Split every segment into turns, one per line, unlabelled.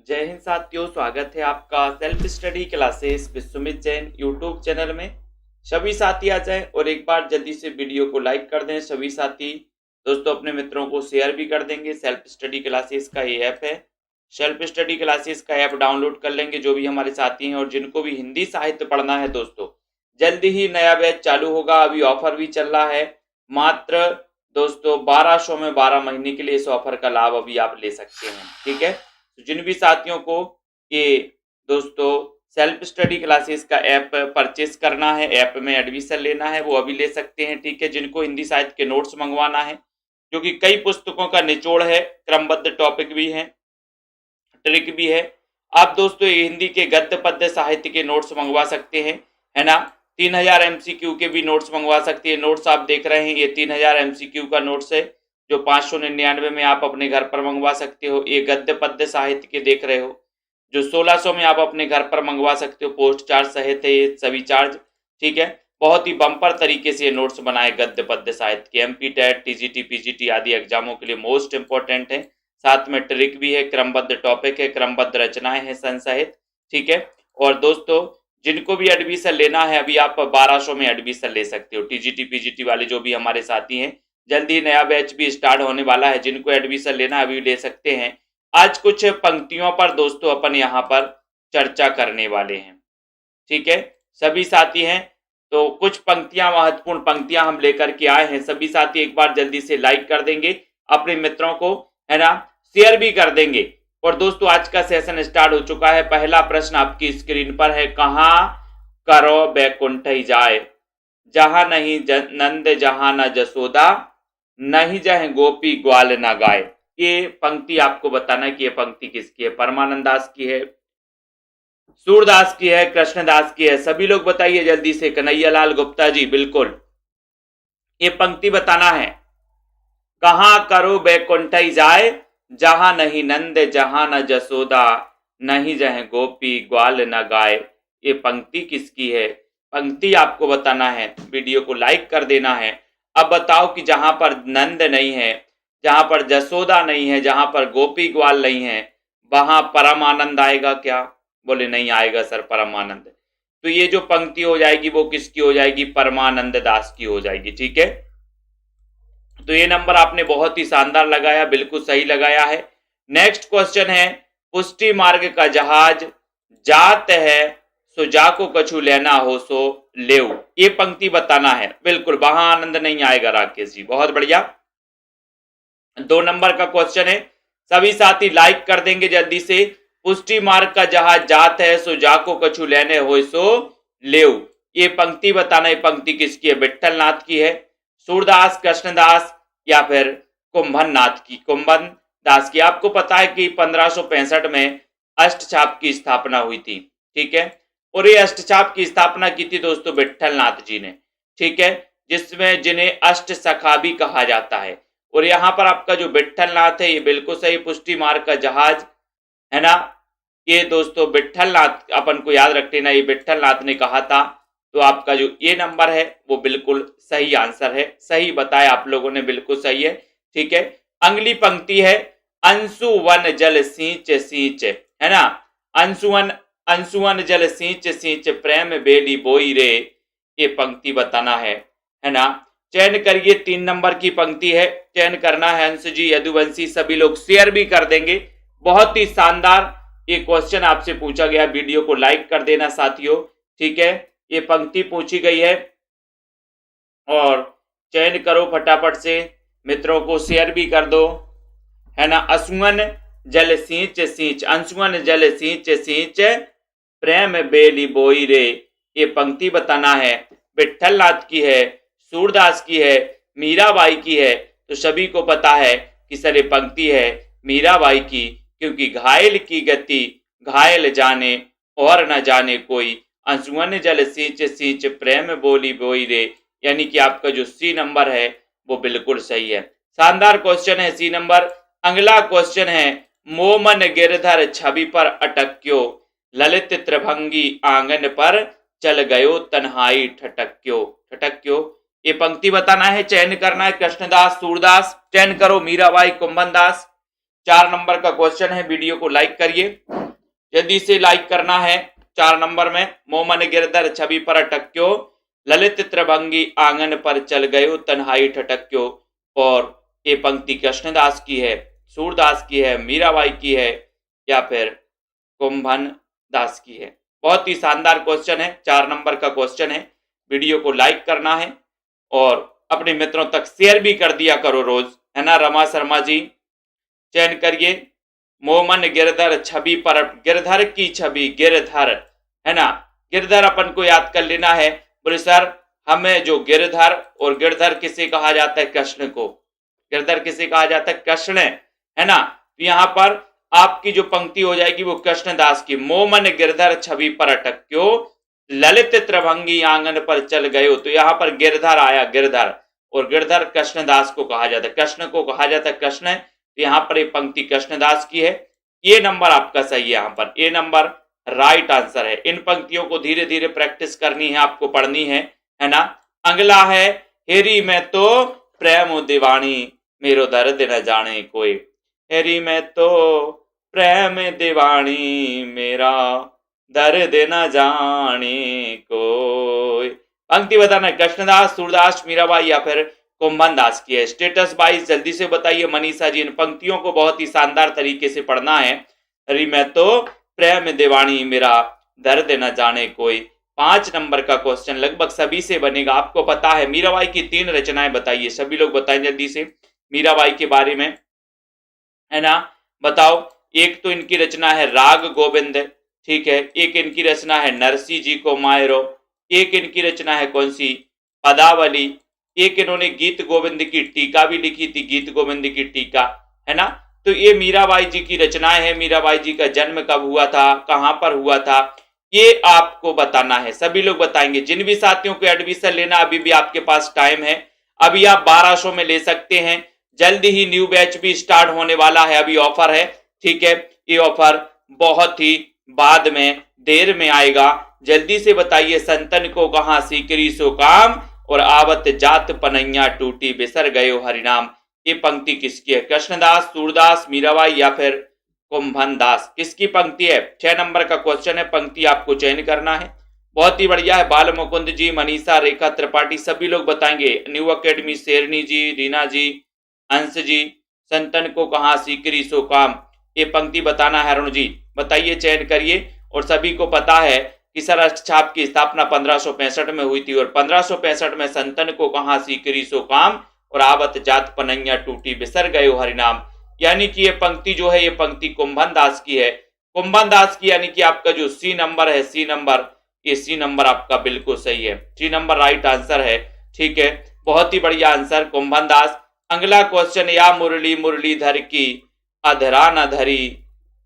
जय हिंद साथियों, स्वागत है आपका self study classes Vishwamit Jain YouTube channel में। सभी साथी आ जाएं और एक बार जल्दी से वीडियो को लाइक कर दें। सभी साथी दोस्तों अपने मित्रों को शेयर भी कर देंगे। सेल्फ स्टडी क्लासेस का ये ऐप है। सेल्फ स्टडी क्लासेस का ऐप डाउनलोड कर लेंगे जो भी हमारे साथी हैं। और जिनको भी हिंदी साहित्य पढ़ना है दोस्तों, जल्दी ही नया बैच चालू होगा। अभी ऑफर भी चल रहा है, मात्र दोस्तों 1200 में 12 महीने के लिए इस ऑफर का लाभ अभी आप ले सकते हैं। ठीक है, तो जिन भी साथियों को ये दोस्तों सेल्फ स्टडी क्लासेस का ऐप परचेस करना है, ऐप में एडमिशन लेना है, वो अभी ले सकते हैं। ठीक है, जिनको हिंदी साहित्य के नोट्स मंगवाना है, क्योंकि कई पुस्तकों का निचोड़ है, क्रमबद्ध टॉपिक भी है, ट्रिक भी है। आप दोस्तों हिंदी के गद्य पद्य साहित्य के नोट्स मंगवा सकते हैं, है ना। 3000 MCQ के भी नोट्स मंगवा सकते हैं। नोट्स आप देख रहे हैं, ये 3000 MCQ का नोट्स है जो 599 में आप अपने घर पर मंगवा सकते हो। ये गद्य पद्य साहित्य के देख रहे हो जो 1600 में आप अपने घर पर मंगवा सकते हो, पोस्ट चार्ज सहित है ये सभी चार्ज। ठीक है, बहुत ही बम्पर तरीके से ये नोट्स बनाए गद्य पद्य साहित्य के। MP टेट, TGT, PGT आदि एग्जामों के लिए मोस्ट इंपॉर्टेंट है। साथ में ट्रिक भी है, क्रमबद्ध टॉपिक है, क्रमबद्ध रचनाएं हैं संसहित। ठीक है, और दोस्तों जिनको भी एडमिशन लेना है अभी आप 1200 में एडमिशन ले सकते हो। TGT, PGT वाले जो भी हमारे साथी हैं, जल्दी नया बैच भी स्टार्ट होने वाला है। जिनको एडमिशन लेना अभी ले सकते हैं। आज कुछ पंक्तियों पर दोस्तों अपन यहाँ पर चर्चा करने वाले हैं। ठीक है, सभी साथी हैं तो कुछ पंक्तियां, महत्वपूर्ण पंक्तियां हम लेकर के आए हैं। सभी साथी एक बार जल्दी से लाइक कर देंगे, अपने मित्रों को, है ना, शेयर भी कर देंगे। और दोस्तों आज का सेशन स्टार्ट हो चुका है। पहला प्रश्न आपकी स्क्रीन पर है, कहाँ करो बैकुंठ जाए, जहां नहीं नंद जहां न जसोदा, नहीं जह गोपी ग्वाल न गाय। ये पंक्ति आपको बताना कि ये पंक्ति किसकी है। परमानंद दास की है, सूरदास की है, कृष्णदास की है। सभी लोग बताइए जल्दी से। कन्हैयालाल गुप्ता जी, बिल्कुल ये पंक्ति बताना है। कहां करो बैकुंठ जाए, जहां नहीं नंद जहां न जसोदा, नहीं जह गोपी ग्वाल न गाय। ये पंक्ति किसकी है, पंक्ति आपको बताना है। वीडियो को लाइक कर देना है। अब बताओ कि जहां पर नंद नहीं है, जहां पर जसोदा नहीं है, जहां पर गोपी ग्वाल नहीं है, वहां परम आनंद आएगा क्या? बोले नहीं आएगा सर परम आनंद। तो ये जो पंक्ति हो जाएगी वो किसकी हो जाएगी? परमानंद दास की हो जाएगी। ठीक है, तो ये नंबर आपने बहुत ही शानदार लगाया, बिल्कुल सही लगाया है। नेक्स्ट क्वेश्चन है, पुष्टि मार्ग का जहाज जात है, सो जाको कछु लेना हो सो लेव। ये पंक्ति बताना है। बिल्कुल, वहां आनंद नहीं आएगा राकेश जी, बहुत बढ़िया। 2 नंबर का क्वेश्चन है, सभी साथी लाइक कर देंगे जल्दी से। पुष्टि मार्ग का जहाज जात है, सो जाको कछु लेने हो सो लेव। ये पंक्ति बताना, ये पंक्ति किसकी है? विठल नाथ की है, सूरदास, कृष्णदास या फिर कुंभन नाथ की, कुंभन दास की। आपको पता है कि 1565 में अष्टछाप की स्थापना हुई थी। ठीक है, और ये अष्टछाप की स्थापना की थी दोस्तों विठल नाथ जी ने। ठीक है, जिसमें जिन्हें अष्ट सखा भी कहा जाता है। और यहाँ पर आपका जो विठल नाथ है ये बिल्कुल सही, पुष्टि मार्ग का जहाज, है ना। ये दोस्तों विठल नाथ अपन को याद रख लेना, ये विठल नाथ ने कहा था। तो आपका जो ये नंबर है वो बिल्कुल सही आंसर है। सही बताया आप लोगों ने, बिल्कुल सही है। ठीक है, अगली पंक्ति है, अंशुवन जल सींच सींच, है ना। अंशुवन जल सींच सींच, प्रेम बेली बोई रे। ये पंक्ति बताना है ना। चयन करिए, 3 नंबर की पंक्ति है, चयन करना है। अंश जी, यदुवंशी, सभी लोग शेयर भी कर देंगे। बहुत ही शानदार ये क्वेश्चन आपसे पूछा गया। वीडियो को लाइक कर देना साथियों। ठीक है, ये पंक्ति पूछी गई है और चयन करो फटाफट से, मित्रों को शेयर भी कर दो, है ना। असुअन जल सींच सींच, अंशुअन जल सींच सींच, प्रेम बेली बोई रे। ये पंक्ति बताना है। विठल नाथ की है, सूरदास की है, मीराबाई की है। तो सभी को पता है कि सर ये पंक्ति है मीराबाई की, क्योंकि घायल की गति घायल जाने और न जाने कोई, अंशुअन जल सींच सींच, प्रेम बोली बोई रे। यानी कि आपका जो सी नंबर है वो बिल्कुल सही है। शानदार क्वेश्चन है सी नंबर। अगला क्वेश्चन है, मोमन गिरधर छवि पर अटक्यो, ललित त्रिभंगी आंगन पर चल गयो तन्हाई ठटक्यो। ठटक्यो, ये पंक्ति बताना है, चयन करना है। कृष्णदास, सूरदास, चयन करो। मीराबाई, कुंभन दास, 4 नंबर का क्वेश्चन है, वीडियो को लाइक करिए, जल्दी से लाइक करना है। 4 नंबर में मोमन गिरधर छवि पर अटक्यो, ललित त्रिभंगी आंगन पर चल गयो, तन्हाई ठटक्यो। और ये पंक्ति कृष्णदास की है, सूरदास की है, मीराबाई की है या फिर कुंभन दास की है। बहुत ही शानदार क्वेश्चन है, 4 नंबर का क्वेश्चन है। वीडियो को लाइक करना है और अपने मित्रों तक शेयर भी कर दिया करो रोज, है ना। रमा शर्मा जी चयन करिए, मोमन गिरधर छवि पर, गिरधर की छवि, गिरधर, है ना। गिरधर अपन को याद कर लेना है। बोले सर हमें जो गिरधर, और गिरधर किसे कहा जाता है, कृष्ण को। गिरधर किसे कहा जाता है, कृष्ण, है ना। तो यहाँ पर आपकी जो पंक्ति हो जाएगी वो कृष्णदास की, मोमन गिरधर छवि पर अटक्यो, ललित त्रिभंगी आंगन पर चल गयो। तो यहाँ पर गिरधर आया, गिरधर, और गिरधर कृष्णदास को कहा जाता है, कृष्ण को कहा जाता है, कृष्ण। तो यहाँ पर ये पंक्ति कृष्णदास की है। ये नंबर आपका सही है, यहाँ पर ए नंबर राइट आंसर है। इन पंक्तियों को धीरे धीरे प्रैक्टिस करनी है, आपको पढ़नी है ना। अगला है, हेरी मैं तो प्रेम दीवानी, मेरो दर्द न जाने कोई। हेरी मैं तो प्रेम दीवानी, मेरा दर्द न जाने कोई। पंक्ति बताना, कृष्णदास, सूरदास, मीराबाई या फिर कुंभन दास की है। स्टेटस वाइज जल्दी से बताइए मनीषा जी। इन पंक्तियों को बहुत ही शानदार तरीके से पढ़ना है। हरी मैं तो प्रेम दीवानी, मेरा दर्द न जाने कोई। 5 नंबर का क्वेश्चन लगभग सभी से बनेगा, आपको पता है। मीराबाई की 3 रचनाएं बताइए, सभी लोग बताएं जल्दी से मीराबाई के बारे में, है ना। बताओ, एक तो इनकी रचना है राग गोविंद, ठीक है। एक इनकी रचना है नरसी जी को मायरो। एक इनकी रचना है कौन सी, पदावली। एक इन्होंने गीत गोविंद की टीका भी लिखी थी, गीत गोविंद की टीका, है ना। तो ये मीराबाई जी की रचनाएं हैं। मीराबाई जी का जन्म कब हुआ था, कहां पर हुआ था, ये आपको बताना है। सभी लोग बताएंगे। जिन भी साथियों को एडमिशन लेना, अभी भी आपके पास टाइम है। अभी आप 1200 में ले सकते हैं। जल्दी ही न्यू बैच भी स्टार्ट होने वाला है, अभी ऑफर है, ठीक है। ये ऑफर बहुत ही बाद में, देर में आएगा। जल्दी से बताइए, संतन को कहां सीकरी सो काम, और आवत जात पनैया टूटी, बिसर गयो हरिनाम। ये पंक्ति किसकी है, कृष्णदास, सूरदास, मीराबाई या फिर कुंभन दास, किसकी पंक्ति है। 6 नंबर का क्वेश्चन है, पंक्ति आपको चयन करना है। बहुत ही बढ़िया है। बाल मुकुंद जी, मनीषा, रेखा त्रिपाठी, सभी लोग बताएंगे। न्यू अकेडमी, शेरनी जी, रीना जी, अंश जी, संतन को कहां सीकरी सो काम, ये पंक्ति बताना है। अरुण जी बताइए, चयन करिए। और सभी को पता है कि सौराष्ट्र छाप की स्थापना 1565 में हुई थी, और 1565 में संतन को कहां सीकरी सो काम, और आवत जात पनैया टूटी, बिसर गयो हरिनाम। यानी कि ये पंक्ति जो है, ये पंक्ति कुंभन दास की है। कुंभन दास की, यानी कि आपका जो सी नंबर है, सी नंबर, ये सी नंबर आपका बिल्कुल सही है। सी नंबर राइट आंसर है, ठीक है। बहुत ही बढ़िया आंसर, कुंभन दास। अगला क्वेश्चन, या मुरली मुरलीधर की, अधरा न धरी,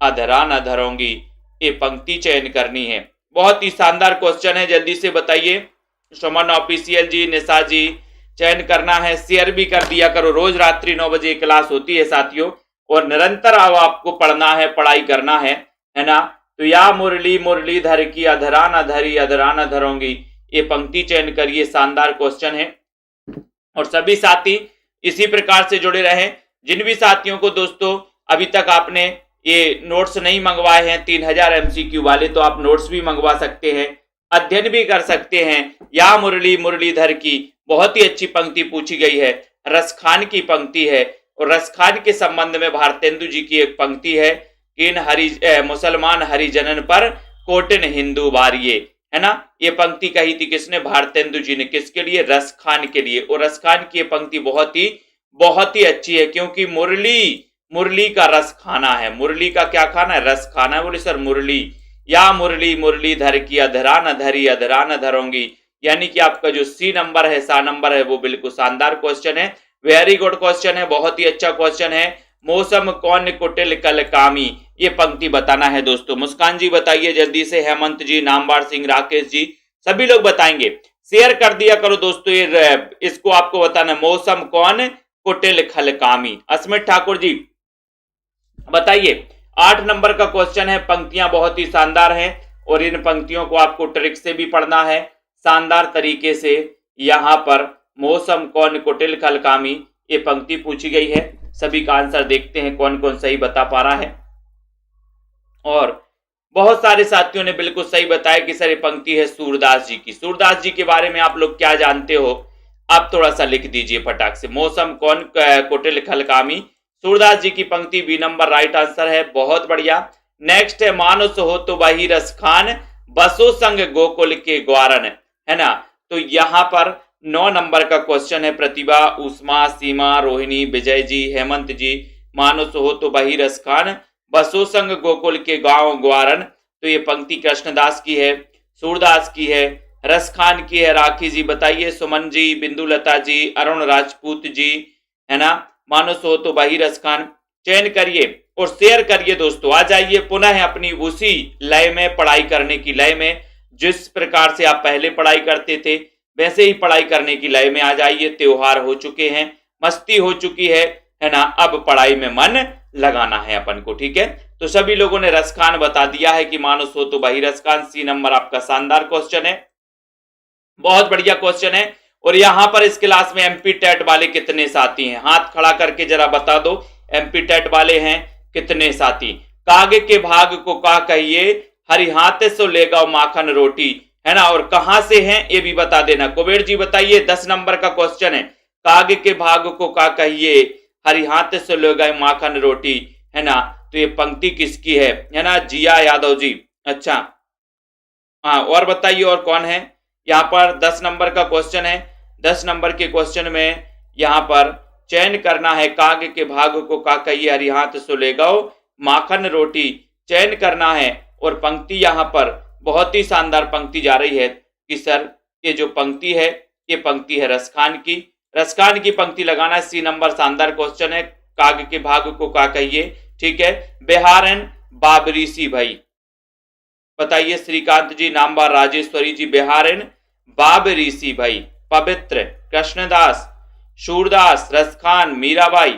अधरा न धरोंगी, ये पंक्ति चयन करनी है। बहुत ही शानदार क्वेश्चन है, जल्दी से बताइए। सुमन ऑफिशियल जी, निशा जी, चयन करना है। शेयर भी कर दिया करो। रोज रात्रि 9 बजे क्लास होती है साथियों, और निरंतर अब आपको पढ़ना है, पढ़ाई करना है ना। तो या मुरली मुरलीधर की, अधरा न धरी, अधरा न धरोंगी, ये पंक्ति चयन करिए। शानदार क्वेश्चन है, और सभी साथी इसी प्रकार से जुड़े रहें। जिन भी साथियों को दोस्तों अभी तक आपने ये नोट्स नहीं मंगवाए हैं 3000 MCQ वाले, तो आप नोट्स भी मंगवा सकते हैं, अध्ययन भी कर सकते हैं। या मुरली मुरलीधर की, बहुत ही अच्छी पंक्ति पूछी गई है, रसखान की पंक्ति है। और रसखान के संबंध में भारतेंदु जी की एक पंक्ति है, इन मुसलमान हरिजनन पर कोटिन हिंदू बारिये, है ना। ये पंक्ति कही थी किसने, भारतेंदु जी ने। किसके लिए, रसखान के लिए। और रसखान की पंक्ति बहुत ही अच्छी है, क्योंकि मुरली का रस खाना है। मुरली का क्या खाना है, रस खाना है। बोले सर मुरली, या मुरली मुरलीधर की, अधरा न धरी, अधरा न धरोंगी, यानी कि आपका जो सी नंबर है, सा नंबर है, वो बिल्कुल शानदार क्वेश्चन है। वेरी गुड क्वेश्चन है, बहुत ही अच्छा क्वेश्चन है। मौसम कौन कुटिल कल कामी, ये पंक्ति बताना है दोस्तों। मुस्कान जी बताइए जल्दी से, हेमंत जी, नामवार सिंह, राकेश जी, सभी लोग बताएंगे। शेयर कर दिया करो दोस्तों, ये इसको आपको बताना है, मौसम कौन कुटिल खल कामी। अस्मित ठाकुर जी बताइए। 8 नंबर का क्वेश्चन है। पंक्तियां बहुत ही शानदार हैं, और इन पंक्तियों को आपको ट्रिक से भी पढ़ना है शानदार तरीके से। यहां पर मौसम कौन कुटिल खल कामी, ये पंक्ति पूछी गई है। सभी का आंसर देखते हैं कौन कौन सही बता पा रहा है। और बहुत सारे साथियों ने बिल्कुल सही बताया कि सर ये पंक्ति है सूरदास जी की। सूरदास जी के बारे में आप लोग क्या जानते हो, आप थोड़ा सा लिख दीजिए फटाक से। मौसम कौन कुटिल खलकामी, सूरदास जी की पंक्ति, बी नंबर राइट आंसर है। बहुत बढ़िया। नेक्स्ट है मानुस हो तो वही रस खान, बसो संग गोकुल के ग्वारन, है ना। तो यहां पर 9 नंबर का क्वेश्चन है। प्रतिभा, उष्मा, सीमा, रोहिणी, विजय जी, हेमंत जी, मानुस हो तो वही रस खान, बसो संग गोकुल के गांव ग्वारन। तो ये पंक्ति कृष्णदास की है, सूरदास की है, रसखान की है। राखी जी बताइए, सुमन जी, बिंदुलता जी, अरुण राजपूत जी, है ना। मानुस हो तो वही रसखान। चयन करिए और शेयर करिए दोस्तों। आ जाइए पुनः अपनी उसी लय में, पढ़ाई करने की लय में। जिस प्रकार से आप पहले पढ़ाई करते थे वैसे ही पढ़ाई करने की लय में आ जाइए। त्योहार हो चुके हैं, मस्ती हो चुकी है ना। अब पढ़ाई में मन लगाना है अपन को, ठीक है। तो सभी लोगों ने रसखान बता दिया है कि मानुस हो तो वही रसखान। सी नंबर आपका शानदार क्वेश्चन है, बहुत बढ़िया क्वेश्चन है। और यहां पर इस क्लास में एमपी टेट वाले कितने साथी हैं, हाथ खड़ा करके जरा बता दो। एमपी टेट वाले हैं कितने साथी। कागे के भाग को का कहिए, हरि हाथ से लेगा माखन रोटी, है ना। और कहां से हैं ये भी बता देना। कुबेर जी बताइए, 10 नंबर का क्वेश्चन है। कागे के भाग को का कहिए, हरि हाथ से लेगा माखन रोटी, है ना। तो ये पंक्ति किसकी है ना। जिया यादव जी। अच्छा, हाँ और बताइए और कौन है। यहाँ पर 10 नंबर का क्वेश्चन है। 10 नंबर के क्वेश्चन में यहाँ पर चयन करना है। काग के भाग को का कहिए, हरि हाथ सो ले गो माखन रोटी, चयन करना है। और पंक्ति यहाँ पर बहुत ही शानदार पंक्ति जा रही है कि सर ये जो पंक्ति है ये पंक्ति है रसखान की। रसखान की पंक्ति लगाना है। सी नंबर शानदार क्वेश्चन है। काग के भाग को का कहिए, ठीक है। बिहारन बाबरीसी भाई बताइए। श्रीकांत जी, नामबार राजेश्वरी जी, बिहारन बाबरीसी भाई, पवित्र, कृष्णदास, सूरदास, रसखान, मीराबाई,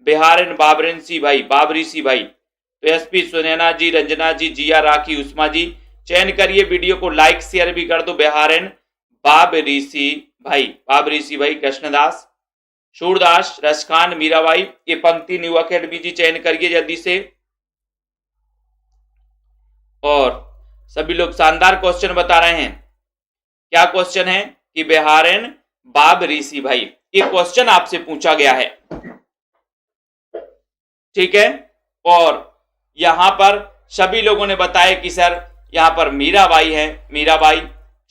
बिहारन बाबरसी भाई, बाबरीसी भाई। तो एसपी सुनैना जी, रंजना जी, जिया, राखी, उस्मा जी, चयन करिए। वीडियो को लाइक शेयर भी कर दो। बिहारन बाबरीसी भाई, बाबरीसी भाई, कृष्णदास, सूरदास, रसखान, मीराबाई। ये पंक्ति न्यू अकेडमी जी चयन करिए जल्दी से। और सभी लोग शानदार क्वेश्चन बता रहे हैं। क्या क्वेश्चन है कि बिहारन बाबरीसी भाई, ये क्वेश्चन आपसे पूछा गया है, ठीक है। और यहां पर सभी लोगों ने बताया कि सर यहां पर मीराबाई है, मीराबाई,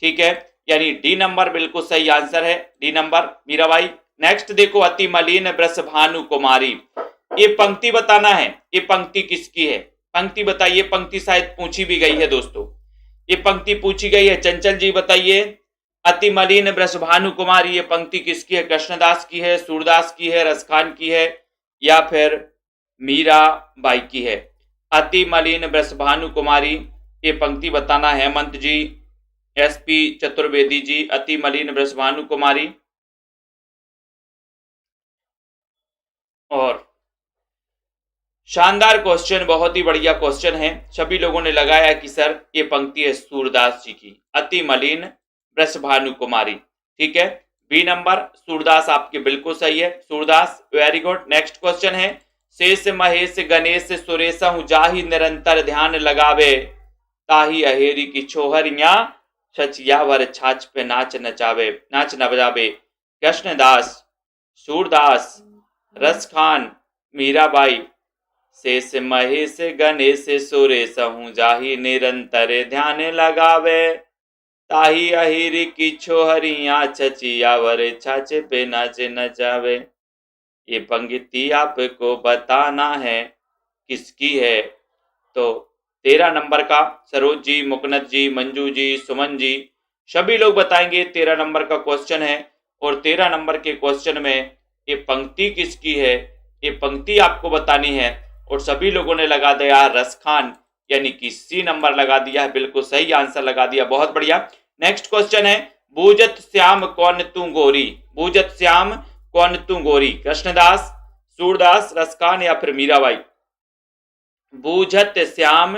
ठीक है। यानी डी नंबर बिल्कुल सही आंसर है, डी नंबर मीराबाई। नेक्स्ट देखो, अति मलिन ब्रस भानु कुमारी, ये पंक्ति बताना है। ये पंक्ति किसकी है, पंक्ति बताइए। पंक्ति शायद पूछी भी गई है दोस्तों, ये पंक्ति पूछी गई है। चंचल जी बताइए, अति मलिन ब्रस भानु कुमारी, ये पंक्ति किसकी है। कृष्णदास की है, सूरदास की है, रसखान की है, या फिर मीराबाई की है। अति मलिन ब्रस भानु कुमारी, ये पंक्ति बताना। हेमंत जी, एसपी चतुर्वेदी जी, अति मलिन ब्रस भानु कुमारी। और शानदार क्वेश्चन, बहुत ही बढ़िया क्वेश्चन है। सभी लोगों ने लगाया कि सर ये पंक्ति है सूरदास जी की, अति मलिन ब्रस भानु कुमारी, ठीक है। बी नंबर सूरदास आपके बिल्कुल सही है, Surdas, very good. Next question है, शेष महेश गणेश सुरेश हूं जाहि निरंतर ध्यान लगावे, ताही अहेरी की छोहरिया छचियावर छाछ पे नाच नचावे, नाच न बजावे। कृष्णदास, सूरदास, रसखान, मीराबाई। शेष महेश गणेश सुरेश हूं जाहि निरंतर ध्यान लगावे, ताही अहिरी की छोहरिया छचियावर छाछ पे नाच नचावे। ये पंक्ति आपको बताना है किसकी है। तो 13 नंबर का सरोज जी, मुकनत जी, मंजू जी, सुमन जी, सभी लोग बताएंगे। 13 नंबर का क्वेश्चन है। और 13 नंबर के क्वेश्चन में ये पंक्ति किसकी है, ये पंक्ति आपको बतानी है। और सभी लोगों ने लगा दिया रसखान, यानी कि सी नंबर लगा दिया है, बिल्कुल सही आंसर लगा दिया, बहुत बढ़िया। नेक्स्ट क्वेश्चन है, बूझत श्याम कौन तू गोरी, बूझत श्याम कौन तू गोरी। कृष्णदास, सूरदास, रसखान, या फिर मीराबाई। बूझत श्याम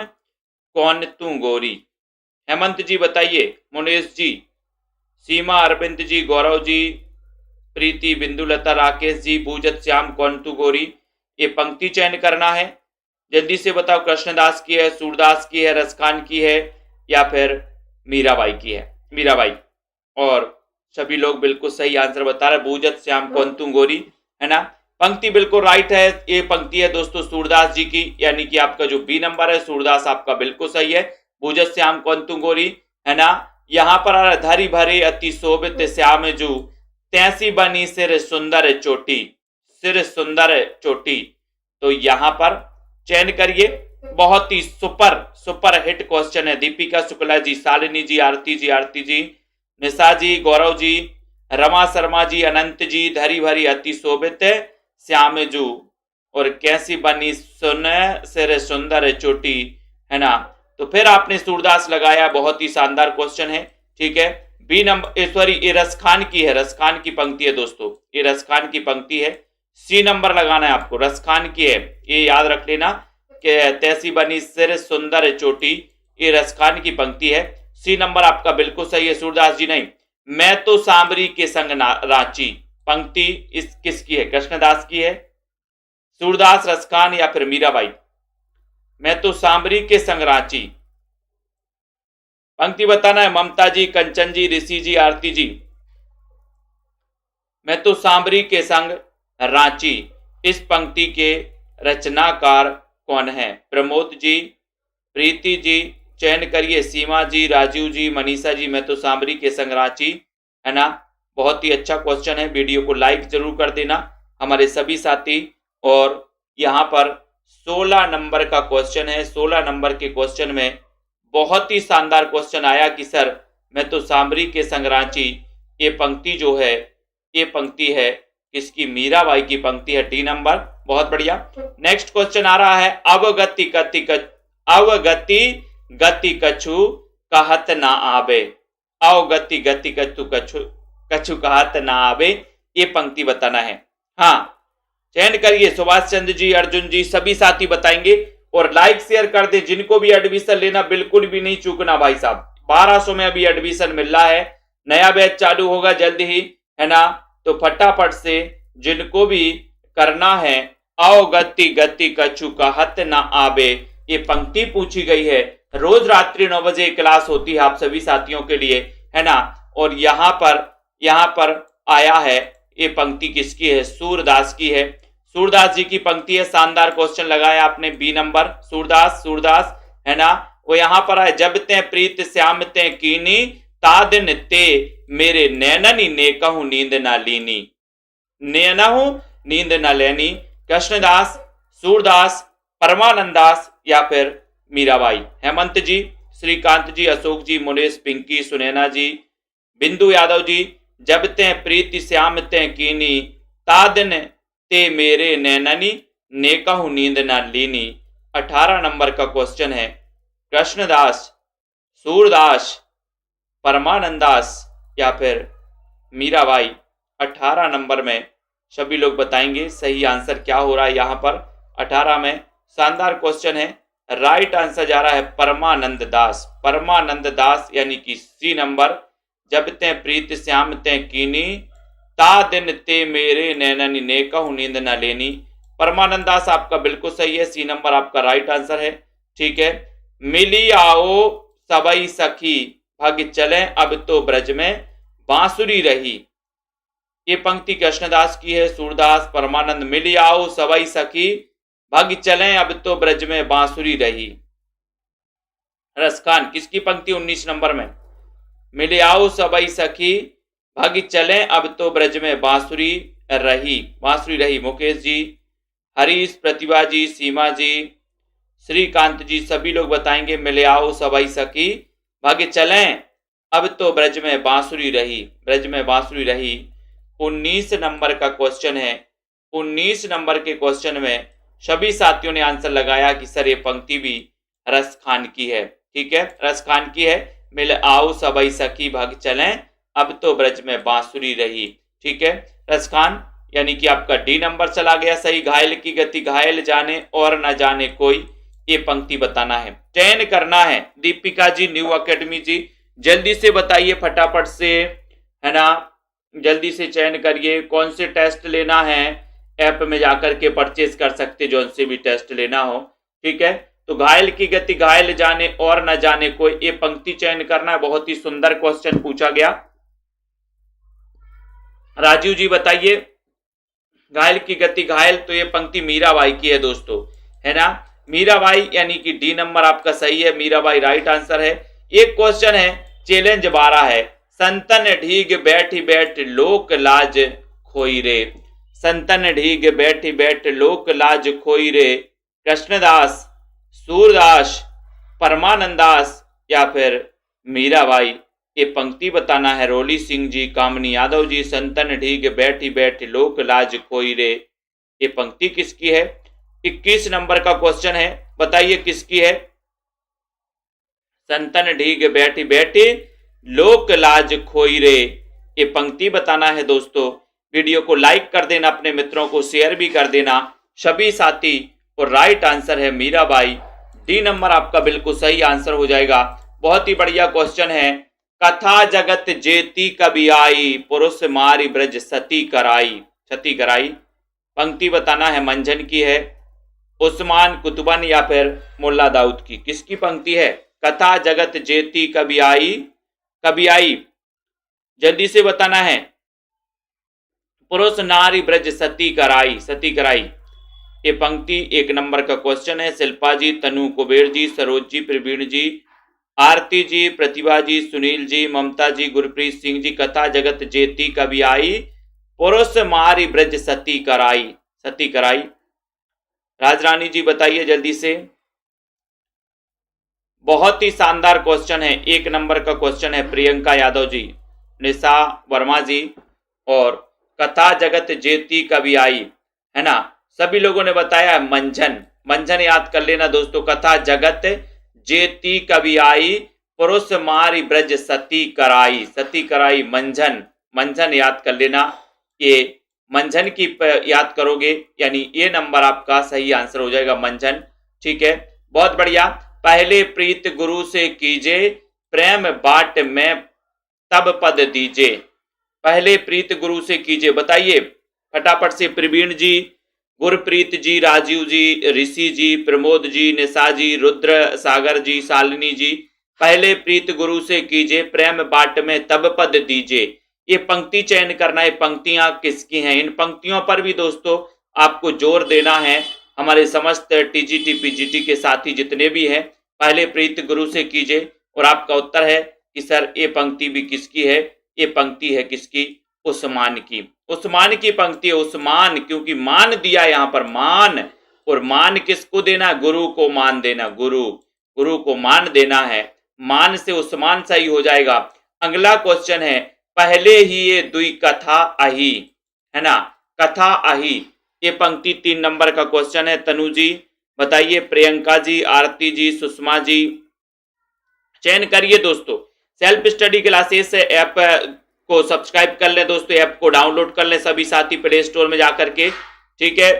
कौन तू गोरी, हेमंत जी बताइए, मुनेश जी, सीमा, अरविंद जी, गौरव जी, प्रीति, बिंदुलता, राकेश जी, बूजत श्याम, कौंतु गोरी, ये पंक्ति चयन करना है। जल्दी से बताओ, कृष्णदास की है, सूरदास की है, रसखान की है या फिर मीराबाई की है? मीराबाई। और सभी लोग बिल्कुल सही आंसर बता रहे, बूजत श्याम, कौंतु गोरी, है ना। पंक्ति बिल्कुल राइट है। ये पंक्ति है दोस्तों सूरदास जी की, यानी कि आपका जो बी नंबर है सूरदास आपका बिल्कुल सही है। बूजत श्याम कौंतु गोरी, है ना। यहाँ पर आ रहा है, धरी भरे अति शोभित श्याम जू, तैसी बनी सिर सुंदर चोटी, सिर सुंदर चोटी। तो यहाँ पर चयन करिए। बहुत ही सुपर हिट क्वेश्चन है। दीपिका शुक्ला जी, शालिनी जी, आरती जी, निशा जी, गौरव जी, रमा शर्मा जी, अनंत जी, धरी भरी अति शोभित श्याम जू और कैसी बनी सुन सिर सुंदर चोटी, है ना। तो फिर आपने सूरदास लगाया, बहुत ही शानदार क्वेश्चन है। ठीक है, बी नंबर, सॉरी ये रसखान की है, रसखान की पंक्ति है दोस्तों, ये रसखान की पंक्ति है। सी नंबर लगाना है आपको, रसखान की है, ये याद रख लेना कि तैसी बनी सिर सुंदर चोटी, ये रसखान की पंक्ति है। सी नंबर आपका बिल्कुल सही है। सूरदास जी नहीं, मैं तो सांबरी के संग रांची, पंक्ति इस किसकी है? कृष्णदास की है, सूरदास, रसखान या फिर मीराबाई? मैं तो सांबरी के संग रांची, पंक्ति बताना है। ममता जी, कंचन जी, ऋषि जी, आरती जी। मैं तो सांबरी के संग रांची, इस पंक्ति के रचनाकार कौन है? प्रमोद जी, प्रीति जी, चयन करिए। सीमा जी, राजीव जी, मनीषा जी, मैं तो सांबरी के संग रांची, है ना। बहुत ही अच्छा क्वेश्चन है। वीडियो को लाइक जरूर कर देना हमारे सभी साथी। और यहाँ पर 16 नंबर का क्वेश्चन है। 16 नंबर के क्वेश्चन में बहुत ही शानदार क्वेश्चन आया कि सर मैं तो सांबरी के संग रांची, ये पंक्ति जो है, ये पंक्ति है किसकी? मीराबाई की पंक्ति है, डी नंबर। बहुत बढ़िया। नेक्स्ट क्वेश्चन आ रहा है, अवगति गति कछु कहत ना आवे, अवगति गति कछु कहत ना आवे, ये पंक्ति बताना है। हाँ, चयन करिए। सुभाष चंद्र जी, अर्जुन जी, सभी साथी बताएंगे। और लाइक शेयर कर दे। जिनको भी एडमिशन लेना बिल्कुल भी नहीं चूकना भाई साहब, 1200 में अभी एडमिशन मिल रहा है, नया बैच चालू होगा जल्द ही, है ना। तो फटाफट से जिनको भी करना है, अवगति कछु कहत ना आवे, ये पंक्ति पूछी गई है। रोज रात्रि 9 बजे क्लास होती है आप सभी साथियों के लिए, है ना। और यहाँ पर आया है, ये पंक्ति किसकी है? सूरदास की है। सूरदास जी की पंक्ति है। शानदार क्वेश्चन लगाया आपने, बी नंबर, सूरदास, है ना। वो यहाँ पर है, जब ते प्रीत श्याम ते कीनी, तादिन ते मेरे नैननी ने कहूं नींद ना लीनी, नैनहु नींद ना लेनी। कृष्णदास, सूरदास, परमानंदास या फिर मीराबाई? हेमंत जी, श्रीकांत जी, अशोक जी, मुनेश, पिंकी, सुनैना जी, बिंदु यादव जी, जब ते प्रीति श्याम ते कीनी, तादिन ते मेरे नैननी ने कहूं नींद ना लीनी। 18 नंबर का क्वेश्चन है। कृष्णदास, सूरदास, परमानंदास या फिर मीराबाई? 18 नंबर में सभी लोग बताएंगे सही आंसर क्या हो रहा है। यहाँ पर 18 में शानदार क्वेश्चन है। राइट आंसर जा रहा है परमानंद दास, यानी कि सी नंबर। जब ते प्रीत श्याम ते कीनी, ता दिन ते मेरे नैननी ने कहूं नींद न लेनी। परमानंद दास आपका बिल्कुल सही है, सी नंबर आपका राइट आंसर है। ठीक है, मिली आओ सबई सखी, भग चले अब तो ब्रज में बांसुरी रही, ये पंक्ति कृष्णदास की है। सूरदास, परमानंद, मिली आओ सबई सखी, भग चले अब तो ब्रज में बांसुरी रही। रसखान किसकी पंक्ति? 19 नंबर में। मिली आओ सबई सखी, भग चले अब तो ब्रज में बांसुरी रही। मुकेश जी, हरीश, प्रतिभा जी, सीमा जी, श्रीकांत जी, सभी लोग बताएंगे मिले आओ सबई सखी, भग चलें अब तो ब्रज में बांसुरी रही। 19 नंबर का क्वेश्चन है। 19 नंबर के क्वेश्चन में सभी साथियों ने आंसर लगाया कि सर ये पंक्ति भी रसखान की है। ठीक है, रसखान की है। मिल आओ सबई सखी, भग चलें अब तो ब्रज में बांसुरी रही। ठीक है, रसखान यानी कि आपका डी नंबर चला गया सही। घायल की गति घायल जाने और न जाने कोई, ये पंक्ति बताना है, चयन करना है। दीपिका जी, न्यू एकेडमी जी, जल्दी से बताइए फटाफट से, है ना। जल्दी से चयन करिए कौन से टेस्ट लेना है, ऐप में जाकर के परचेज कर सकते जो से भी टेस्ट लेना हो। ठीक है, तो घायल की गति घायल जाने और न जाने कोई, ये पंक्ति चयन करना है। बहुत ही सुंदर क्वेश्चन पूछा गया। राजीव जी बताइए, घायल की गति घायल, तो ये पंक्ति मीराबाई की है दोस्तों, है ना, मीराबाई, यानी कि डी नंबर आपका सही है, मीराबाई राइट आंसर है। एक क्वेश्चन है, चैलेंज 12 है, संतन ढीग बैठी बैठ लोक लाज खोई रे, संतन ढीग बैठी बैठ लोक लाज खोई रे, कृष्णदास, सूरदास, परमानंदास या फिर मीराबाई। ये पंक्ति बताना है। रोली सिंह जी, कामनी यादव जी, संतन ढीग बैठी बैठ लोक लाज खोई रे, ये पंक्ति किसकी है? 21 नंबर का क्वेश्चन है, बताइए किसकी है? संतन ढीग बैठी बैठी लोक लाज खोई रे, ये पंक्ति बताना है दोस्तों। वीडियो को लाइक कर देना, अपने मित्रों को शेयर भी कर देना सभी साथी। और राइट आंसर है मीराबाई, डी नंबर आपका बिल्कुल सही आंसर हो जाएगा। बहुत ही बढ़िया क्वेश्चन है। कथा जगत जेती कभी आई, पुरुष मारी ब्रज सती कराई, सती कराई, पंक्ति बताना है। मंझन की है, उस्मान कुतुबन या फिर मुल्ला दाऊद की, किसकी पंक्ति है? कथा जगत जेती कभी आई, कभी आई, जल्दी से बताना है। पुरुष नारी ब्रज सती कराई, सती कराई, ये पंक्ति 1 नंबर का क्वेश्चन है। शिल्पा जी, तनु कुबेर जी, सरोज जी, प्रवीण जी, आरती जी, प्रतिभा जी, सुनील जी, ममता जी, गुरप्रीत सिंह जी, कथा जगत जेती कभी आई, पुरुष मारी ब्रज सती कराई, सती कराई। राजरानी जी बताइए जल्दी से। बहुत ही शानदार क्वेश्चन है, 1 नंबर का क्वेश्चन है। प्रियंका यादव जी, निशा वर्मा जी, और कथा जगत जेती कभी आई, है ना, सभी लोगों ने बताया मंझन, मंझन याद कर लेना दोस्तों। कथा जगत जेती कभी आई, पुरुष मारी ब्रज सती कराई, सती कराई, मंझन, मंझन याद कर लेना। ये मंझन की याद करोगे यानी ये नंबर आपका सही आंसर हो जाएगा, मंझन। ठीक है, बहुत बढ़िया। पहले प्रीत गुरु से कीजे, प्रेम बाट में तब पद दीजे, पहले प्रीत गुरु से कीजिए, बताइए फटाफट से। प्रवीण जी, गुरप्रीत जी, राजीव जी, ऋषि जी, प्रमोद जी, निशा जी, रुद्र सागर जी, शालिनी जी, पहले प्रीत गुरु से कीजिए, प्रेम बाट में तब पद दीजिए, ये पंक्ति चयन करना है। पंक्तियां किसकी हैं? इन पंक्तियों पर भी दोस्तों आपको जोर देना है। हमारे समस्त टीजीटी पीजीटी के साथी जितने भी हैं, पहले प्रीत गुरु से कीजिए। और आपका उत्तर है कि सर ये पंक्ति भी किसकी है? ये पंक्ति है किसकी? उस्मान की, उस्मान की पंक्ति है। उस्मान, क्योंकि मान दिया यहाँ पर, मान, और मान किसको देना? गुरु को मान देना, गुरु, गुरु को मान देना है। मान से उस्मान सही हो जाएगा। अगला क्वेश्चन है, पहले ही ये दुई कथा आही, है ना, कथा आही, ये पंक्ति 3 नंबर का क्वेश्चन है। तनु जी बताइए, प्रियंका जी, आरती जी, सुषमा जी, चयन करिए दोस्तों। सेल्फ स्टडी क्लासेस ऐप को सब्सक्राइब कर लें दोस्तों, ऐप को डाउनलोड कर लें सभी साथी प्ले स्टोर में जाकर के, ठीक है।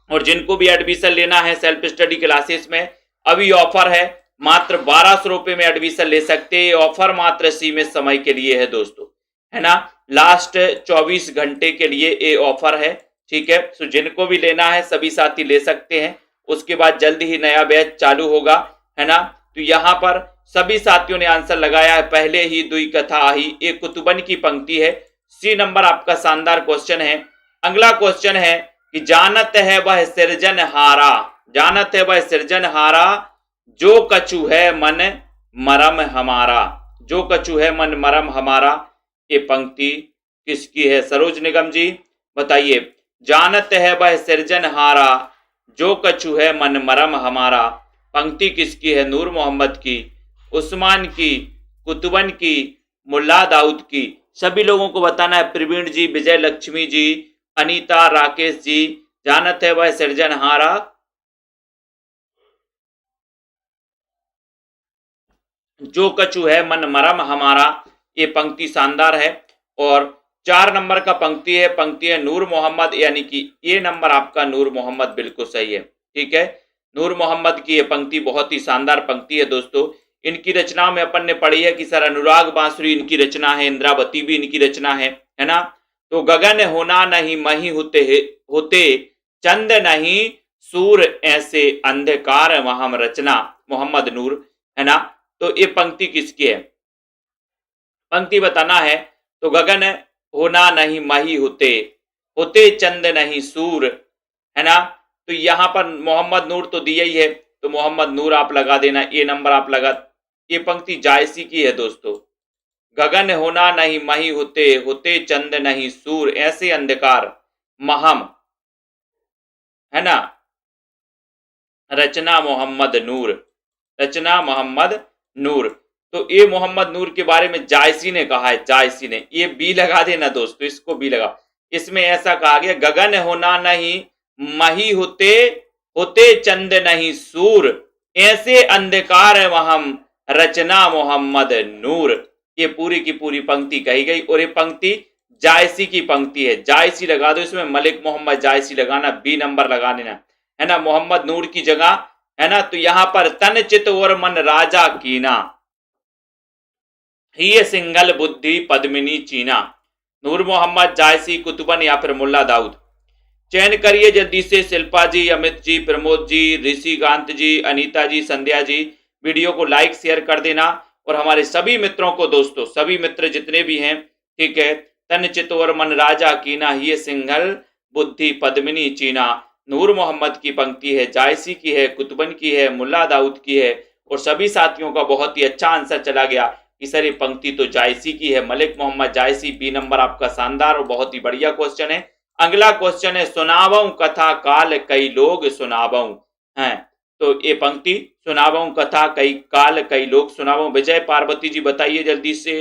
और जिनको भी एडमिशन लेना है सेल्फ स्टडी क्लासेस में, अभी ऑफर है, मात्र 1200 रुपए में एडमिशन ले सकते हैं। ऑफर मात्र सीमित समय के लिए है दोस्तों, है ना, लास्ट 24 घंटे के लिए ये ऑफर है, ठीक है। तो जिनको भी लेना है सभी साथी ले सकते हैं। उसके बाद जल्दी ही नया बैच चालू होगा, है ना। तो यहाँ पर सभी साथियों ने आंसर लगाया है, पहले ही दुई कथा आही, एक कुतुबन की पंक्ति है। सी नंबर आपका शानदार क्वेश्चन है। अगला क्वेश्चन है कि जानत है वह सृजनहारा, जानत है वह सृजनहारा, जो कछु है मन मरम हमारा, जो कछु है मन मरम हमारा, ये पंक्ति किसकी है? सरोज निगम जी बताइए। जानत है वह सृजनहारा, जो कछु है मन मरम हमारा, पंक्ति किसकी है? नूर मोहम्मद की, उस्मान की, कुतुबन की, मुल्ला दाऊद की। सभी लोगों को बताना है। प्रवीण जी, विजय लक्ष्मी जी, अनीता, राकेश जी, जानत है वह सृजनहारा, जो कछु है मन मरम हमारा, ये पंक्ति शानदार है। और 4 नंबर का पंक्ति है नूर मोहम्मद, यानी कि ये नंबर आपका नूर मोहम्मद बिल्कुल सही है, ठीक है। नूर मोहम्मद की ये पंक्ति बहुत ही शानदार पंक्ति है दोस्तों। इनकी रचना में अपन ने पढ़ी है कि सर अनुराग बांसुरी इनकी रचना है, इंद्रावती भी इनकी रचना है ना। तो गगन होना नहीं मही होते चंद नहीं सूर ऐसे अंधकार वहम रचना मोहम्मद नूर, है ना। तो ये पंक्ति किसकी है, पंक्ति बताना है। तो गगन होना नहीं मही होते चंद नहीं सूर, है ना। तो यहां पर मोहम्मद नूर तो दिया ही है, तो मोहम्मद नूर आप लगा देना, ये नंबर आप लगा। ये पंक्ति जायसी की है दोस्तों। गगन होना नहीं मही होते चंद नहीं सूर ऐसे अंधकार महम, है ना, रचना मोहम्मद नूर, रचना मोहम्मद नूर। तो ये मोहम्मद नूर के बारे में जायसी ने कहा है, जायसी ने, ये बी लगा देना दोस्तों, इसको बी लगा। इसमें ऐसा कहा गया गगन होना नहीं मही होते चंद नहीं सूर ऐसे अंधकार वहम रचना मोहम्मद नूर। ये पूरी की पूरी पंक्ति कही गई और ये पंक्ति जायसी की पंक्ति है, जायसी लगा दो इसमें, मलिक मोहम्मद जायसी लगाना, बी नंबर लगा देना, है ना, मोहम्मद नूर की जगह, है ना। तो यहां पर तन चित और मन राजा कीना ही सिंगल बुद्धि पद्मिनी चीना, नूर मोहम्मद जायसी कुतुबन या फिर मुल्ला दाऊद। चयन करिए जल्दी से, शिल्पा जी, अमित जी, प्रमोद जी, ऋषिकांत जी, अनीता जी, संध्या जी। वीडियो को लाइक शेयर कर देना और हमारे सभी मित्रों को दोस्तों, सभी मित्र जितने भी हैं, ठीक है, तन चितोर मन राजा कीना ही सिंघल बुद्धि पद्मिनी चीना, नूर मोहम्मद की पंक्ति है, जायसी की है, कुतुबन की है, मुल्ला दाऊद की है। और सभी साथियों का बहुत ही अच्छा आंसर चला गया कि सर ये पंक्ति तो जायसी की है, मलिक मोहम्मद जायसी, बी नंबर आपका शानदार और बहुत ही बढ़िया क्वेश्चन है। अगला क्वेश्चन है, सुनावऊ कथा काल कई लोग सुनावऊ, है। तो ये पंक्ति सुनावऊ कथा कई काल कई लोग सुनावऊ, विजय पार्वती जी बताइए जल्दी से,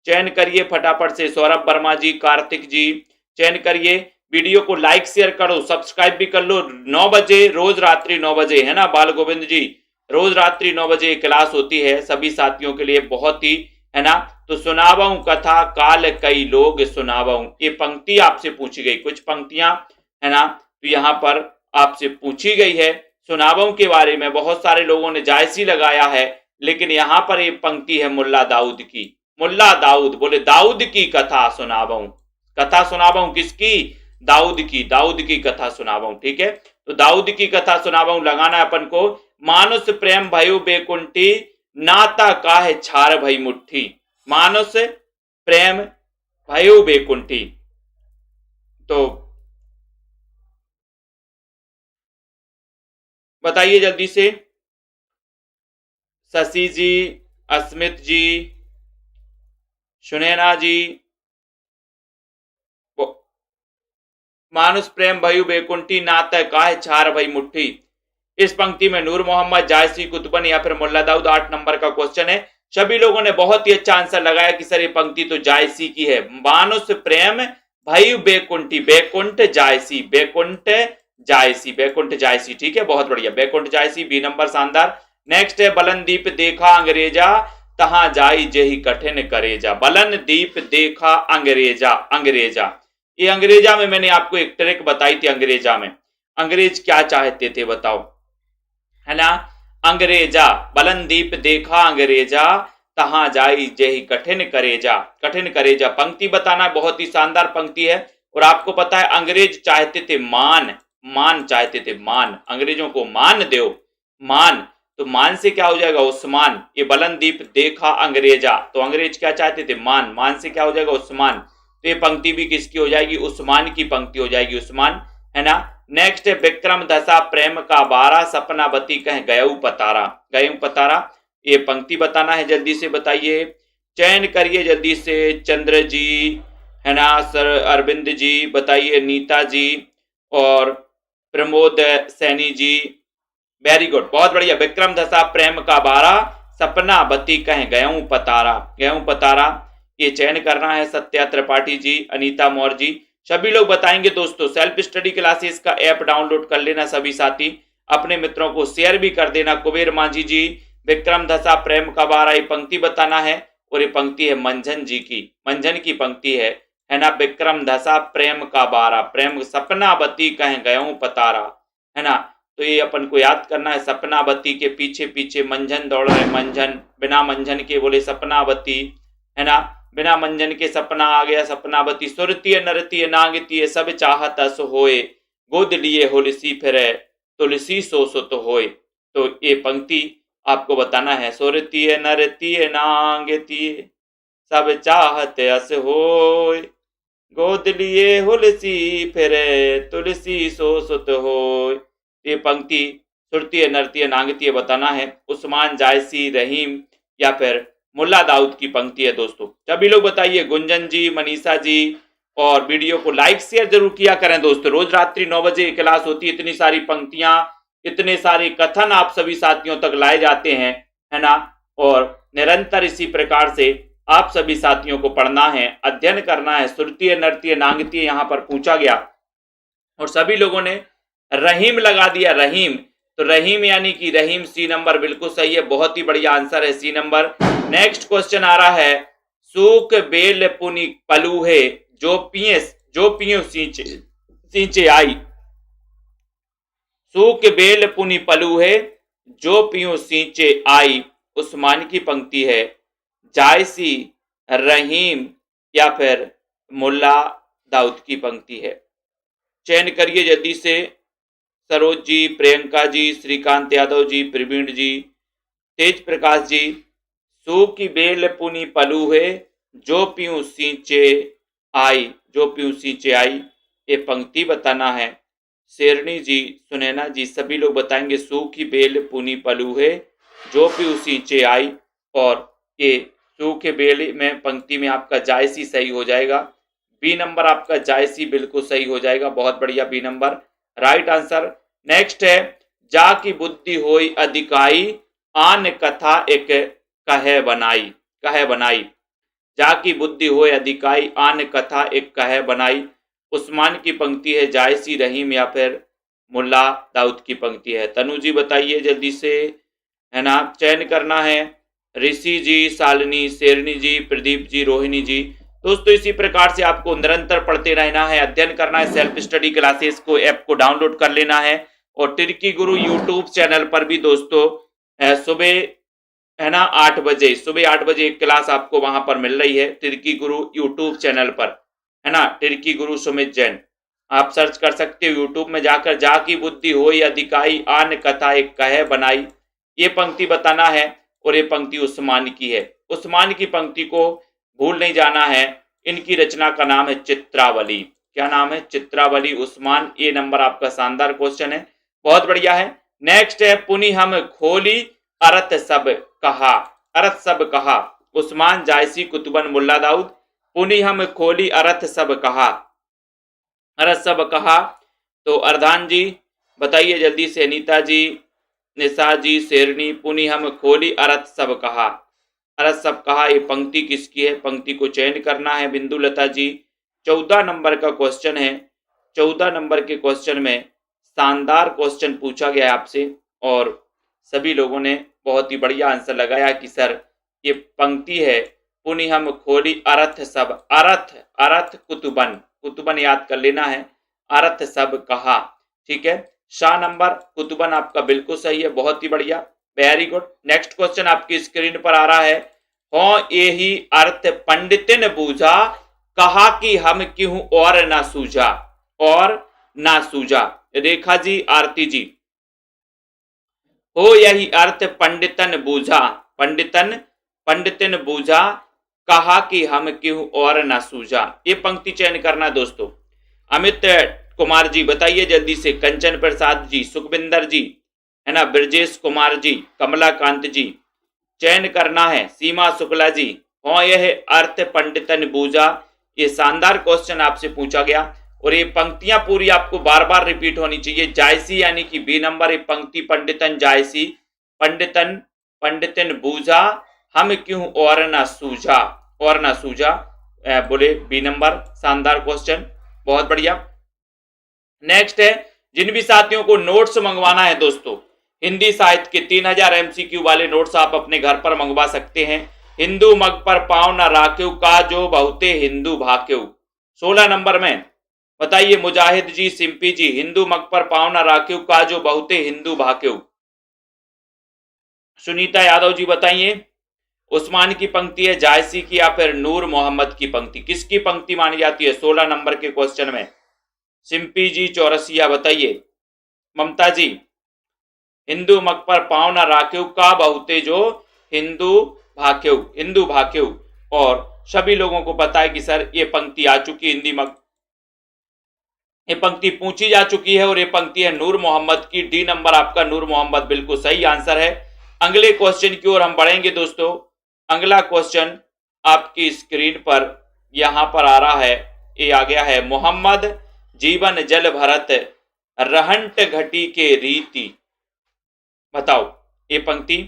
चयन करिए फटाफट से, सौरभ वर्मा जी, कार्तिक जी, चयन करिए। वीडियो को लाइक शेयर करो, सब्सक्राइब भी कर लो। 9 बजे रोज रात्रि 9 बजे, है ना बाल गोविंद जी, रोज रात्रि 9 बजे क्लास होती है सभी साथियों के लिए, बहुत ही, है ना। तो सुनावऊ कथा काल कई लोग सुनावऊ, ये पंक्ति आपसे पूछी गई, कुछ पंक्तियां, है ना, तो यहां पर आपसे पूछी गई है सुनावऊ के बारे में। बहुत सारे लोगों ने जायसी लगाया है, लेकिन यहां पर ये पंक्ति है मुल्ला दाऊद की, मुल्ला दाऊद बोले दाऊद की कथा सुनावऊ, कथा सुनावऊ किसकी, दाऊद की, दाऊद की कथा सुनावऊ, ठीक है। तो दाऊद की कथा सुनावऊ लगाना अपन को। मानुष प्रेम भयो बेकुंठी नाता काहे छार भई मुट्ठी, मानुष प्रेम भयो बेकुंठी। तो बताइए जल्दी से, शशि जी, अस्मित जी, सुनैना जी, मानुष प्रेम भयो बेकुंठी नाता काहे छार भई मुट्ठी। इस पंक्ति में नूर मोहम्मद जायसी कुतुबन या फिर मुल्ला दाऊद, 8 नंबर का क्वेश्चन है। सभी लोगों ने बहुत ही अच्छा आंसर लगाया कि सर ये पंक्ति तो जायसी की है, मानुष प्रेम भई बेकुंठी, बैकुंठ जायसी, बैकुंठ जायसी, बैकुंठ जायसी, ठीक है, बहुत बढ़िया, बैकुंठ जायसी, बी नंबर शानदार। नेक्स्ट है, बलन दीप देखा अंग्रेजा तहां जाई जेही कठिन करेजा, बलन दीप देखा अंग्रेजा, अंग्रेजा, ये अंग्रेजा में मैंने आपको एक ट्रिक बताई थी, अंग्रेजा में अंग्रेज क्या चाहते थे बताओ, है ना, अंग्रेजा, बलनदीप देखा अंग्रेजा तहां जाई जेही कठिन करेजा, कठिन करेजा, पंक्ति बताना, बहुत ही शानदार पंक्ति है। और आपको पता है अंग्रेज चाहते थे मान, मान चाहते थे, मान, अंग्रेजों को मान दो, मान, तो मान से क्या हो जाएगा उस्मान, ये बलनदीप देखा अंग्रेजा, तो अंग्रेज क्या चाहते थे मान, मान से क्या हो जाएगा उस्मान, तो ये पंक्ति भी किसकी हो जाएगी, उस्मान की पंक्ति हो जाएगी, उस्मान, है ना। नेक्स्ट है, विक्रम दशा प्रेम का बारा सपना बती कह गयऊ पतारा, गयऊ पतारा, ये पंक्ति बताना है, जल्दी से बताइए, चयन करिए जल्दी से, चंद्र जी, है ना, सर अरविंद जी बताइए, नीता जी और प्रमोद सैनी जी, वेरी गुड, बहुत बढ़िया। विक्रम दशा प्रेम का बारा सपना बती कह गयऊ पतारा, गयऊ पतारा, ये चयन करना है। सत्या त्रिपाठी जी, अनीता मौर्य जी, सभी लोग बताएंगे दोस्तों। सेल्फ स्टडी क्लासेस का ऐप डाउनलोड कर लेना सभी साथी, अपने मित्रों को शेयर भी कर देना। कुबेर मांझी जी, विक्रम दशा प्रेम का बारा, ये पंक्ति बताना है, और ये पंक्ति है मंझन जी की, मंझन की पंक्ति है ना, विक्रम दशा प्रेम का बारा, प्रेम सपना बती कह गयऊ पतारा, है ना। तो ये अपन को याद करना है। सपनावती के पीछे पीछे मंझन दौड़ रहे मंझन, बिना मंझन के बोले सपनावती, है ना, बिना मंझन के सपना आ गया सपनावती। सुरतीय नरतीय नागतीय सब चाहत अस होए, गोद लिए होलसी फिरे तुलसी सो सुत होए। तो ये पंक्ति आपको बताना है। सुरतीय नरतीय नागतीय सब चाहत अस होए, गोद लिए हुलसी फिरे तुलसी सो सुत होए। ये पंक्ति सुरतीय नरतीय नागतीय बताना है। उस्मान जायसी रहीम या फिर मुल्ला दाऊद की पंक्ति है दोस्तों। सभी लोग बताइए, गुंजन जी, मनीषा जी, और वीडियो को लाइक शेयर जरूर किया करें दोस्तों। रोज रात्रि 9 बजे क्लास होती है। इतनी सारी पंक्तियां, इतने सारे कथन आप सभी साथियों तक लाए जाते हैं, है ना, और निरंतर इसी प्रकार से आप सभी साथियों को पढ़ना है, अध्ययन करना है। सुरतीय नृत्य नागतीय यहाँ पर पूछा गया और सभी लोगों ने रहीम लगा दिया, रहीम। तो रहीम यानी कि रहीम, सी नंबर बिल्कुल सही है, बहुत ही बढ़िया आंसर है सी नंबर। नेक्स्ट क्वेश्चन आ रहा है, सूक बेल पुनि पलू है जो पियो सींचे आई। सूक बेल पुनि पलू है जो पियो सींचे आई, उस्मान की पंक्ति है। जायसी, रहीम या फिर मुल्ला दाऊद की पंक्ति है। चयन करिए जल्दी से। सरोज जी, प्रियंका जी, श्रीकांत यादव जी, प्रवीण जी, तेज प्रकाश जी। सूकी बेल पुनि पलू है जो पीऊ सींचे आई, जो पीऊ सींचे आई, ये पंक्ति बताना है। शेरनी जी, सुनैना जी, सभी लोग बताएंगे सूखी बेल पुनि पलू है जो पीऊ सींचे आई, और ये सूखे बेल में पंक्ति में आपका जायसी सही हो जाएगा। बी नंबर आपका जायसी बिल्कुल सही हो जाएगा, बहुत बढ़िया, B number right answer. Next है, जा की बुद्धि होई अधिकाई आन कथा एक कहे बनाई, कहे बनाई। जा की बुद्धि होए अधिकाई आन कथा एक कहे बनाई, उस्मान की पंक्ति है। जायसी, रहीम या फिर मुल्ला दाऊद की पंक्ति है। तनु जी बताइए जल्दी से, है ना, चयन करना है। ऋषि जी, शालिनी, शेरनी जी, प्रदीप जी, रोहिणी जी। दोस्तों इसी प्रकार से आपको निरंतर पढ़ते रहना है, अध्ययन करना है। सेल्फ स्टडी क्लासेस को, ऐप को डाउनलोड कर लेना है। और तिरकी गुरु यूट्यूब चैनल पर भी दोस्तों सुबह, है ना, 8 बजे, सुबह 8 बजे एक क्लास आपको वहां पर मिल रही है तिरकी गुरु यूट्यूब चैनल पर, है ना, तिरकी गुरु सुमित जैन। आप सर्च कर सकते हो यूट्यूब में जाकर। जा की बुद्धि होई अधिकाई आन कथा एक कहे बनाई, ये पंक्ति बताना है। और ये पंक्ति उस्मान की है। उस्मान की पंक्ति को भूल नहीं जाना है। इनकी रचना का नाम है चित्रावली। क्या नाम है? चित्रावली, उस्मान। ये नंबर आपका शानदार क्वेश्चन है, बहुत बढ़िया है। नेक्स्ट है, पुनि हम खोली अरत सब कहा, अरत सब कहा, उस्मान, जायसी, कुतुबन, मुल्ला दाऊद। पुनि हम खोली अरत सब कहा, अरत सब कहा। तो अर्धान जी बताइए जल्दी से, नीता जी, निशा जी, शेरनी। पुनि हम खोली अरत सब कहा, अरत सब कहा, ये पंक्ति किसकी है? पंक्ति को चयन करना है। बिंदु लता जी, 14 नंबर का क्वेश्चन है। 14 नंबर के क्वेश्चन में शानदार क्वेश्चन पूछा गया आपसे और सभी लोगों ने बहुत ही बढ़िया आंसर लगाया कि सर ये पंक्ति है, पुनि हम खोली अरथ सब, अरथ, अरथ कुतुबन, कुतुबन याद कर लेना है, अरथ सब कहा, ठीक है। शाह नंबर कुतुबन आपका बिल्कुल सही है, बहुत ही बढ़िया, वेरी गुड। नेक्स्ट क्वेश्चन आपकी स्क्रीन पर आ रहा है, हो यही अर्थ पंडितिन बूझा, कहा कि हम क्यों और ना सूझा, और ना सूझा। रेखा जी, आरती जी, हो यही अर्थ पंडितन बूझा, पंडितन, पंडितिन बूझा, कहा कि हम क्यों और ना सूझा। ये पंक्ति चयन करना दोस्तों। अमित कुमार जी बताइए जल्दी से, कंचन प्रसाद जी, सुखविंदर जी, है ना, ब्रजेश कुमार जी, कमलाकांत जी, चयन करना है। सीमा शुक्ला जी, हो यह अर्थ पंडितन बूझा। ये शानदार क्वेश्चन आपसे पूछा गया और ये पंक्तियां पूरी आपको बार बार रिपीट होनी चाहिए। जायसी यानी कि बी नंबर, ये पंक्ति पंडितन जायसी, पंडितन, पंडितन बूझा, हम क्यों और ना सूझा, और ना सूझा, बोले बी नंबर, शानदार क्वेश्चन, बहुत बढ़िया। नेक्स्ट है, जिन भी साथियों को नोट्स मंगवाना है दोस्तों, हिंदी साहित्य के 3000 MCQ वाले नोट्स आप अपने घर पर मंगवा सकते हैं। हिंदू मग पर पाँव न राख्यू, का जो बहुते हिंदू भाक्यू। 16 नंबर में बताइए मुजाहिद जी, सिंपी जी, हिंदू मक पर पाँव न राख्यू का जो बहुते हिंदू भाक्यू। सुनीता यादव जी बताइए उस्मान की पंक्ति है जायसी की या फिर नूर मोहम्मद की पंक्ति, किसकी पंक्ति मानी जाती है 16 नंबर के क्वेश्चन में। सिंपी जी चौरसिया बताइए। ममता जी हिंदू मक पर पाँव न राख्यू का बहुते जो हिंदू भाक्यू। और सभी लोगों को पता है कि सर ये पंक्ति आ चुकी हिंदी मक, ये पंक्ति पूछी जा चुकी है और ये पंक्ति है नूर मोहम्मद की। डी नंबर आपका नूर मोहम्मद बिल्कुल सही आंसर है। अगले क्वेश्चन की ओर हम बढ़ेंगे दोस्तों। अगला क्वेश्चन आपकी स्क्रीन पर यहां पर आ रहा है, ये आ गया है। मोहम्मद जीवन जल भरत रहंट घटी के रीति, बताओ ये पंक्ति।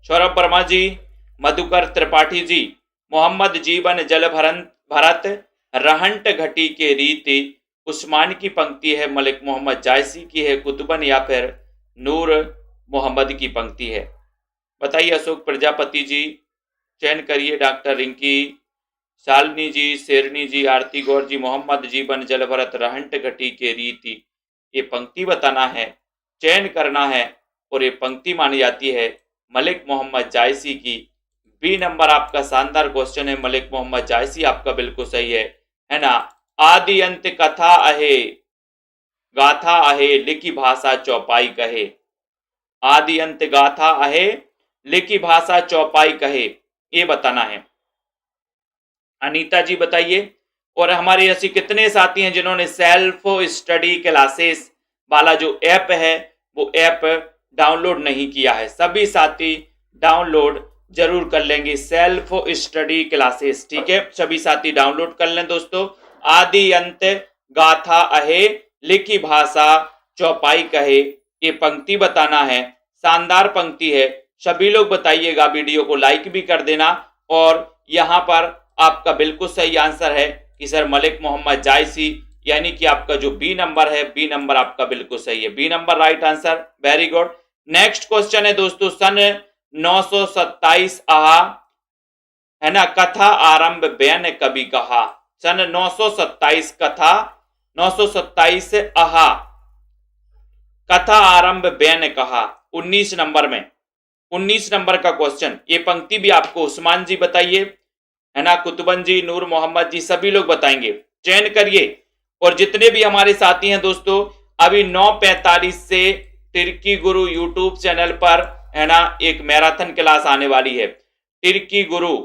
सौरभ वर्मा जी, मधुकर त्रिपाठी जी, मोहम्मद जीवन जल भरत रहंट घटी के रीति उस्मान की पंक्ति है, मलिक मोहम्मद जायसी की है, कुतुबन या फिर नूर मोहम्मद की पंक्ति है। बताइए अशोक प्रजापति जी, चयन करिए। डॉक्टर रिंकी, शालिनी जी, शेरनी जी, आरती गौर जी, मोहम्मद जीवन जल भरत रहंट घटी के रीति, ये पंक्ति बताना है, चयन करना है और ये पंक्ति मानी जाती है मलिक मोहम्मद जायसी की। बी नंबर आपका शानदार क्वेश्चन है, मलिक मोहम्मद जायसी आपका बिल्कुल सही है ना। आदि अंत कथा अहे गाथा अहे लिखी भाषा चौपाई कहे, आदि अंत गाथा अहे लिखी भाषा चौपाई कहे, ये बताना है। अनीता जी बताइए। और हमारे ऐसे कितने साथी हैं जिन्होंने सेल्फ स्टडी क्लासेस वाला जो ऐप है वो ऐप डाउनलोड नहीं किया है? सभी साथी डाउनलोड जरूर कर लेंगे सेल्फ स्टडी क्लासेस, ठीक है। सभी साथी डाउनलोड कर लें दोस्तों। आदि अंत गाथा अहे लिखी भाषा चौपाई कहे, ये पंक्ति बताना है, शानदार पंक्ति है। सभी लोग बताइएगा, वीडियो को लाइक भी कर देना। और यहां पर आपका बिल्कुल सही आंसर है कि सर मलिक मोहम्मद जायसी, यानी कि आपका जो बी नंबर है, बी नंबर आपका बिल्कुल सही है, B number right answer, very good. Next question है दोस्तों, सन 927 आहा है ना, कथा आरंभ बैन कभी कहा। सन 927 कथा 927 आहा कथा आरंभ बैन कहा। 19 नंबर में 19 नंबर का क्वेश्चन, ये पंक्ति भी आपको उस्मान जी बताइए, है ना, कुतुबन जी, नूर मोहम्मद जी, सभी लोग बताएंगे, चयन करिए। और जितने भी हमारे साथी हैं दोस्तों, अभी 9:45 से तिरकी गुरु यूट्यूब चैनल पर है ना एक मैराथन क्लास आने वाली है। तिरकी गुरु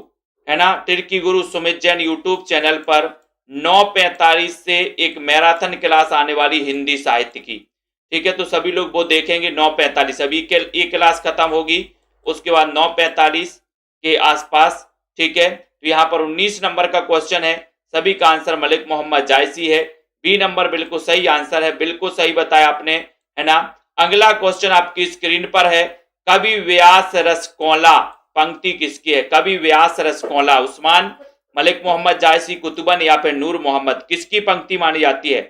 है ना, तिरकी गुरु सुमित जैन यूट्यूब चैनल पर 9:45 से एक मैराथन क्लास आने वाली हिंदी साहित्य की, ठीक है। तो सभी लोग वो देखेंगे 9:45, अभी ये क्लास खत्म होगी, उसके बाद 9:45 के आसपास, ठीक है। तो यहाँ पर 19 नंबर का क्वेश्चन है, सभी का आंसर मलिक मोहम्मद जायसी है। बी नंबर बिल्कुल सही आंसर है, बिल्कुल सही बताया आपने, है ना। अगला क्वेश्चन आपकी स्क्रीन पर है, कवि व्यास रसकौला पंक्ति किसकी है? कवि व्यास रसकौला उस्मान, मलिक मोहम्मद जायसी, कुतुबन या फिर नूर मोहम्मद, किसकी पंक्ति मानी जाती है?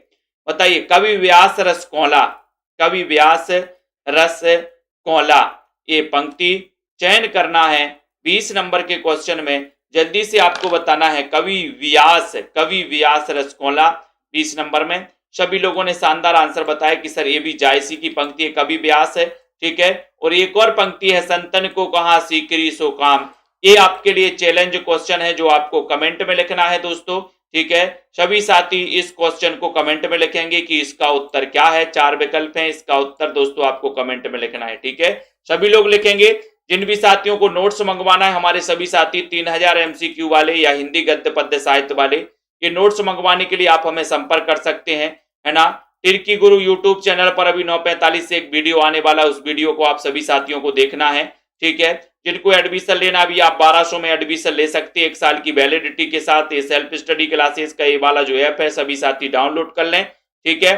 बताइए। कवि व्यास रसकौला, कवि व्यास रसकौला, ये पंक्ति चयन करना है 20 नंबर के क्वेश्चन में। जल्दी से आपको बताना है कवि व्यास रसकौला 20 नंबर में। सभी लोगों ने शानदार आंसर बताया कि सर ये भी जायसी की पंक्ति है, कवि व्यास है, ठीक है। और एक और पंक्ति है, संतन को कहा सीकरी सो काम, ये आपके लिए चैलेंज क्वेश्चन है जो आपको कमेंट में लिखना है दोस्तों, ठीक है। सभी साथी इस क्वेश्चन को कमेंट में लिखेंगे कि इसका उत्तर क्या है। 4 विकल्प हैं, इसका उत्तर दोस्तों आपको कमेंट में लिखना है, ठीक है। सभी लोग लिखेंगे। जिन भी साथियों को नोट्स मंगवाना है, हमारे सभी साथी 3000 MCQ वाले या हिंदी गद्य पद्य साहित्य वाले, ये नोट्स मंगवाने के लिए आप हमें संपर्क कर सकते हैं, है ना। तिरकी गुरु यूट्यूब चैनल पर अभी 9:45 से एक वीडियो आने वाला, उस वीडियो को आप सभी साथियों को देखना है, ठीक है। जिनको एडमिशन लेना भी, आप 1200 में एडमिशन ले सकते हैं 1 साल की वैलिडिटी के साथ। ये सेल्फ स्टडी क्लासेस का ये वाला जो ऐप है, सभी साथी डाउनलोड कर लें, ठीक है।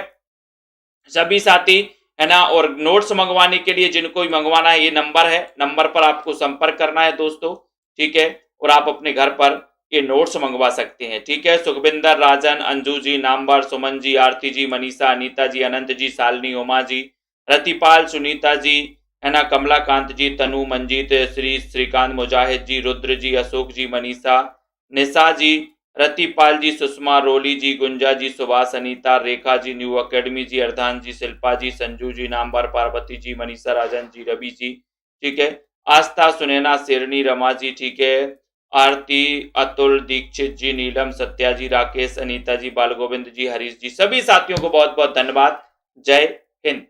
सभी साथी, है ना। और नोट्स मंगवाने के लिए जिनको भी मंगवाना है, ये नंबर है, नंबर पर आपको संपर्क करना है दोस्तों, ठीक है। और आप अपने घर पर ये नोट्स मंगवा सकते हैं, ठीक है। सुखविंदर, राजन, अंजू जी, नामवर, सुमन जी, आरती जी, मनीषा, अनीता जी, अनंत जी, शालिनी, उमा जी, रतिपाल, सुनीता जी, है ना, कमलाकांत जी, तनु, मंजीत, श्रीकांत, मुजाहिद जी, रुद्र जी, अशोक जी, मनीषा, निशा जी, रतिपाल जी, सुषमा, रोली जी, गुंजा जी, सुभाष, अनीता, रेखा जी, न्यू अकेडमी जी, अर्धान जी, शिल्पा जी, संजू जी, नामवर, पार्वती जी, मनीषा, राजन जी, रवि जी, ठीक है, आस्था, सुनैना, शेरनी, रमा जी, ठीक है, आरती, अतुल, दीक्षित जी, नीलम, सत्या जी, राकेश, अनीता जी, बाल गोविंद जी, हरीश जी, सभी साथियों को बहुत बहुत धन्यवाद। जय हिंद।